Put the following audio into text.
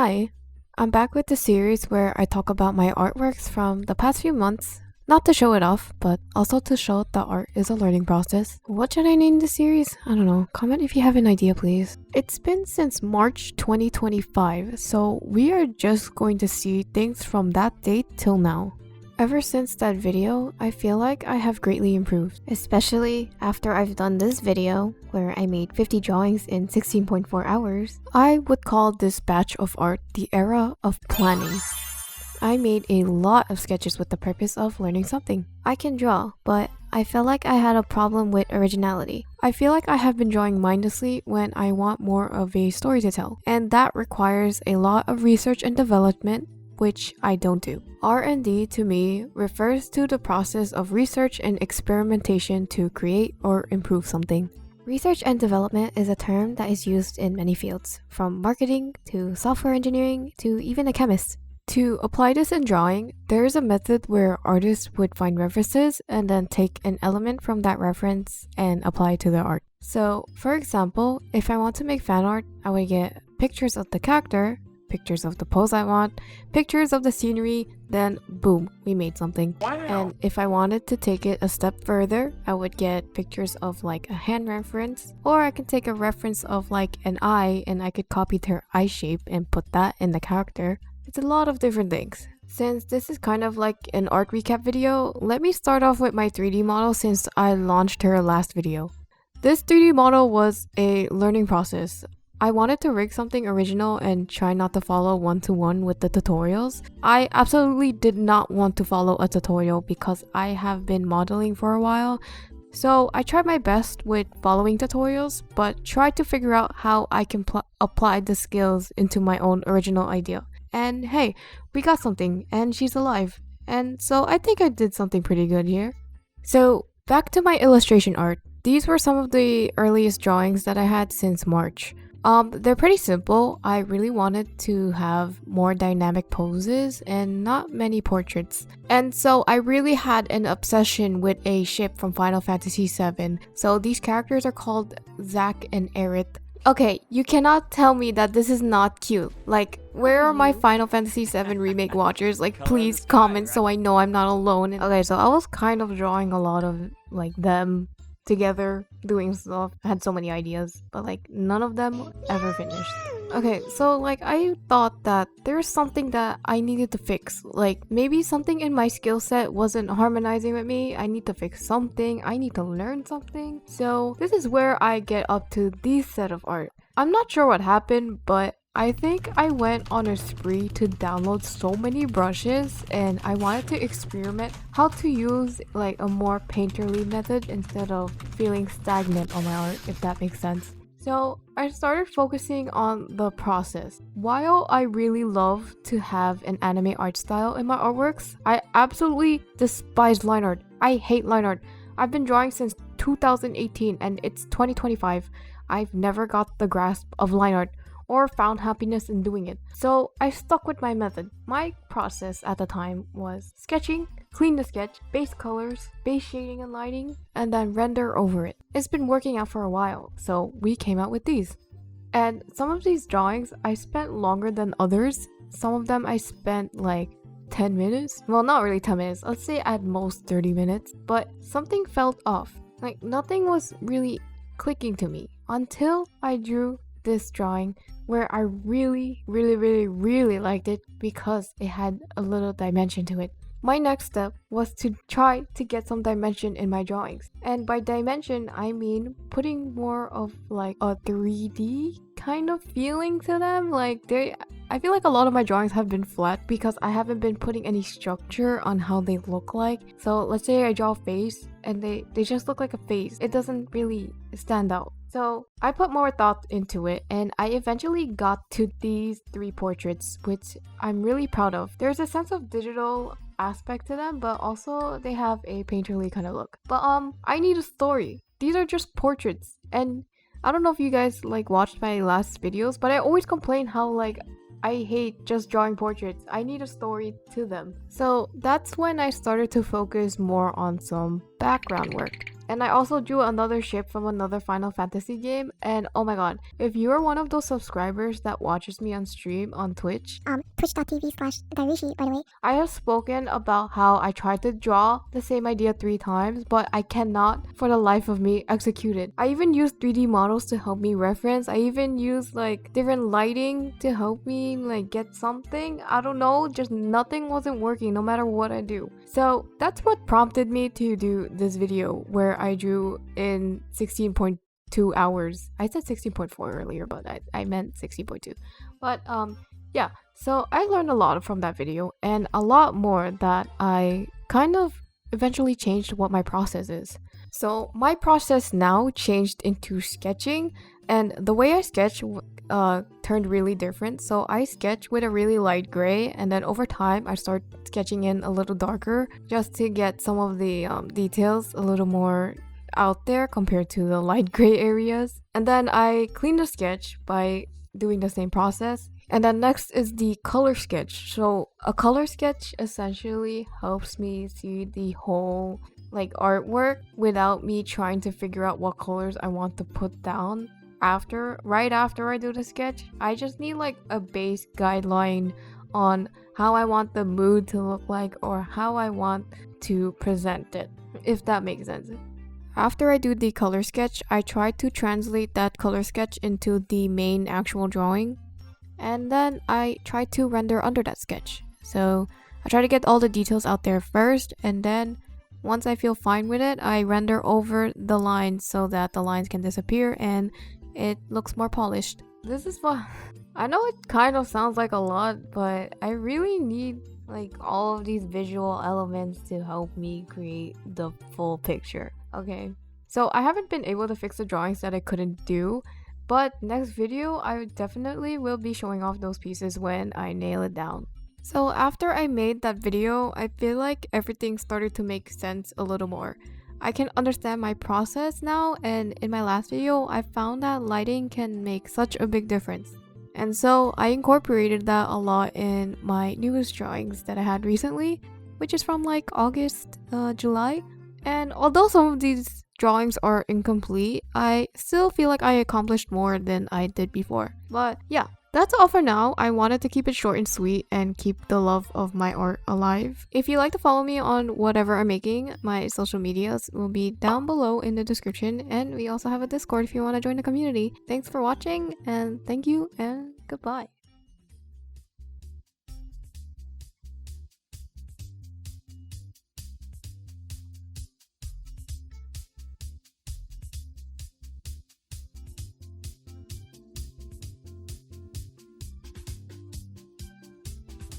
Hi, I'm back with the series where I talk about my artworks from the past few months. Not to show it off, but also to show that art is a learning process. What should I name this series? I don't know. Comment if you have an idea, please. It's been since March 2025, so we are just going to see things from that date till now. Ever since that video, I feel like I have greatly improved, especially after I've done this video where I made 50 drawings in 16.4 hours. I would call this batch of art the era of planning. I made a lot of sketches with the purpose of learning something. I can draw, but I felt like I had a problem with originality. I feel like I have been drawing mindlessly when I want more of a story to tell, and that requires a lot of research and development, which I don't do. R&D to me refers to the process of research and experimentation to create or improve something. Research and development is a term that is used in many fields, from marketing to software engineering to even a chemist. To apply this in drawing, there is a method where artists would find references and then take an element from that reference and apply it to their art. So, for example, if I want to make fan art, I would get pictures of the character, pictures of the pose I want, pictures of the scenery, then boom, we made something. Wow. And if I wanted to take it a step further, I would get pictures of like a hand reference, or I could take a reference of like an eye and I could copy their eye shape and put that in the character. It's a lot of different things. Since this is kind of like an art recap video, let me start off with my 3D model since I launched her last video. This 3D model was a learning process. I wanted to rig something original and try not to follow one-to-one with the tutorials. I absolutely did not want to follow a tutorial because I have been modeling for a while. So I tried my best with following tutorials, but tried to figure out how I can apply the skills into my own original idea. And hey, we got something, and she's alive. And so I think I did something pretty good here. So back to my illustration art. These were some of the earliest drawings that I had since March. They're pretty simple. I really wanted to have more dynamic poses and not many portraits. And so I really had an obsession with a ship from Final Fantasy VII. So these characters are called Zack and Aerith. Okay, you cannot tell me that this is not cute. Like, where are my Final Fantasy VII Remake watchers? Like, please comment so I know I'm not alone. Okay, so I was kind of drawing a lot of, like, them together doing stuff. I had so many ideas, but like none of them ever finished. Okay, so like I thought that there's something that I needed to fix. Like maybe something in my skill set wasn't harmonizing with me. I need to fix something. I need to learn something. So this is where I get up to this set of art. I'm not sure what happened, but I think I went on a spree to download so many brushes, and I wanted to experiment how to use like a more painterly method instead of feeling stagnant on my art, if that makes sense. So I started focusing on the process. While I really love to have an anime art style in my artworks, I absolutely despise line art. I hate line art. I've been drawing since 2018 and it's 2025. I've never got the grasp of line art or found happiness in doing it. So I stuck with my method. My process at the time was sketching, clean the sketch, base colors, base shading and lighting, and then render over it. It's been working out for a while, so we came out with these. And some of these drawings I spent longer than others. Some of them I spent like 10 minutes. Well, not really 10 minutes. Let's say at most 30 minutes. But something felt off. Like nothing was really clicking to me until I drew this drawing where I really liked it because it had a little dimension to it. My next step was to try to get some dimension in my drawings. And by dimension, I mean putting more of like a 3D kind of feeling to them. Like I feel like a lot of my drawings have been flat because I haven't been putting any structure on how they look like. So let's say I draw a face and they just look like a face. It doesn't really stand out. So I put more thought into it and I eventually got to these 3 portraits, which I'm really proud of. There's a sense of digital aspect to them, but also they have a painterly kind of look. But I need a story. These are just portraits, and I don't know if you guys like watched my last videos, but I always complain how like I hate just drawing portraits. I need a story to them. So that's when I started to focus more on some background work. And I also drew another ship from another Final Fantasy game. And oh my god, if you're one of those subscribers that watches me on stream on Twitch, twitch.tv/Dairushi, by the way, I have spoken about how I tried to draw the same idea 3 times, but I cannot for the life of me execute it. I even used 3D models to help me reference. I even used like different lighting to help me like get something. I don't know, just nothing wasn't working no matter what I do. So that's what prompted me to do this video where I drew in 16.2 hours. I said 16.4 earlier, but I meant 16.2. But yeah, so I learned a lot from that video and a lot more that I kind of eventually changed what my process is. So my process now changed into sketching, and the way I sketch turned really different. So I sketch with a really light gray, and then over time I start sketching in a little darker just to get some of the details a little more out there compared to the light gray areas. And then I clean the sketch by doing the same process. And then next is the color sketch. So a color sketch essentially helps me see the whole like artwork without me trying to figure out what colors I want to put down right after I do the sketch. I just need like a base guideline on how I want the mood to look like or how I want to present it, if that makes sense. After I do the color sketch, I try to translate that color sketch into the main actual drawing, and then I try to render under that sketch. So I try to get all the details out there first, and then once I feel fine with it, I render over the lines so that the lines can disappear and it looks more polished. This is fun. I know it kind of sounds like a lot, but I really need like all of these visual elements to help me create the full picture. Okay, so I haven't been able to fix the drawings that I couldn't do, but next video I definitely will be showing off those pieces when I nail it down. So after I made that video, I feel like everything started to make sense a little more. I can understand my process now, and in my last video, I found that lighting can make such a big difference. And so I incorporated that a lot in my newest drawings that I had recently, which is from like August, July. And although some of these drawings are incomplete, I still feel like I accomplished more than I did before. But yeah, that's all for now. I wanted to keep it short and sweet and keep the love of my art alive. If you'd like to follow me on whatever I'm making, my social medias will be down below in the description, and we also have a Discord if you want to join the community. Thanks for watching, and thank you, and goodbye.